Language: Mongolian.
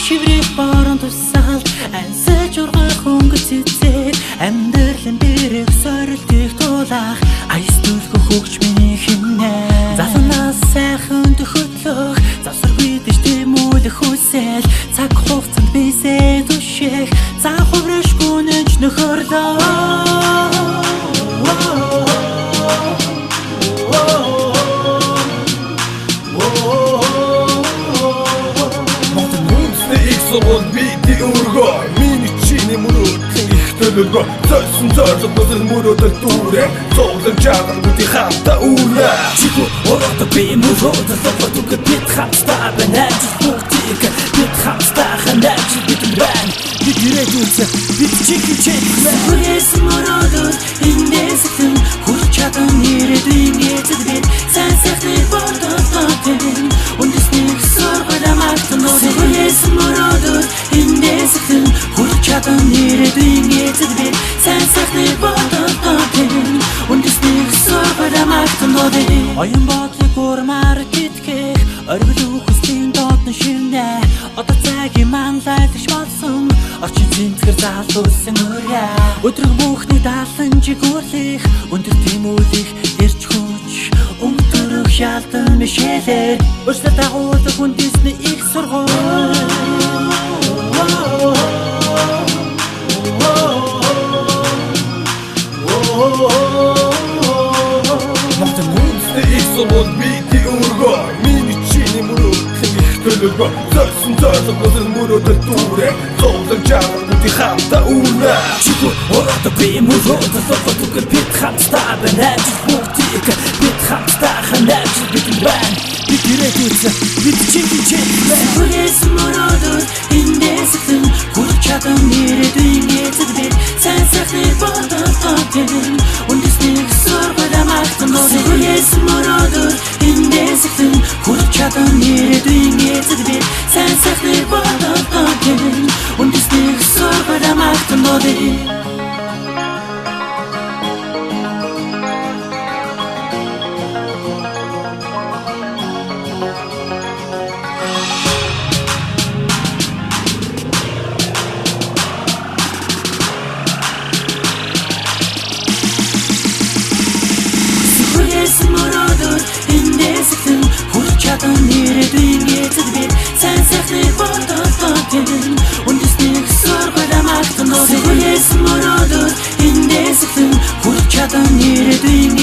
шиврэх борон тусаал ансаж ургах өнгөц эцэг амьдралын дээрх сорилтыг тулах аяс түлхөх хөгж миний хинэ залнаас сайхан төхөтлөх завсаргүй дэш тэмүүлэх хүсэл цаг хугацаанд бисээ түших цаа хувраш гүнэж нөхөрлөө Someone beat the urgo Mini chini murut Их төлөвгөө Зойсон зорлог бөзөл мөрөөдөл дүүрээ Зовлон жаагаар нүдий хамта үүрэ Чику орото би мөрөөдөл Зовлог бид хамтаа байна Бүгдийг бид хамтаа ханаач бид байна Бид ирээдүйцэ бид чики чиклэ Хүлээс мөрөөдөл эндээсэтэн Хүрч чадан ирээдүйн эцэд бид Сайн сайхныг бодолтотын Үндэснийг сургуулаа мартан Хүлээс мөрөөдөл эндээсэтэн Хүрч чадан ирээдүйн эцэд бид Сайн сайхныг бодолтотын Үндэснийг сургуулаа мартан Оюн бодлыг урмаар тэтгэх Оргил үхслийн доодны шинэ Одоо цагийн манлайлгч болсон Орчин цэнтгэр залуусан өрөө Өдрөг бүхний даалан жигүүрлэх Өндөр тэмүүлэх ирч хүч Өнгөтөрөх шалтан мишэлэр Өрсөлд дагуулах үндэсний их сургууль Монтон үндэсний их сургууль бити өргөө Миний чини мөрөөд их төлөвгөө Зойсон зорлог бөзөл мөрөөдөл дүүрээ Зовлон жаагаар нүдий хамта үүрэ Чику орото би мөрөөдөл Зовлог бид хамтаа байна Бүгдийг бид хамтаа ханаач бид байна Бид ирээдүйцэ бид чики чиклэ Хүлээс мөрөөдөл эндээсэтэн Хүрч чадан ирээдүйн эцэд бид Сайн сайхныг бодолтотын Үндэснийг сургуулаа мартан Хүлээс мөрөөдөл эндээсэтэн Хүрч чадан ирээдүйн эцэд бид Сайн сайхныг бодолтотын Үндэснийг сургуулаа мартан Хүлээс мөрөөдөл эндээсэтэн Хүрч чадан ирээдүйн эцэд бид Сайн сайхныг бодолтотын Үндэснийг сургуулаа мартан Хүлээс мөрөөдөл эндээсэтэн Хүрч чадан ирээдүйн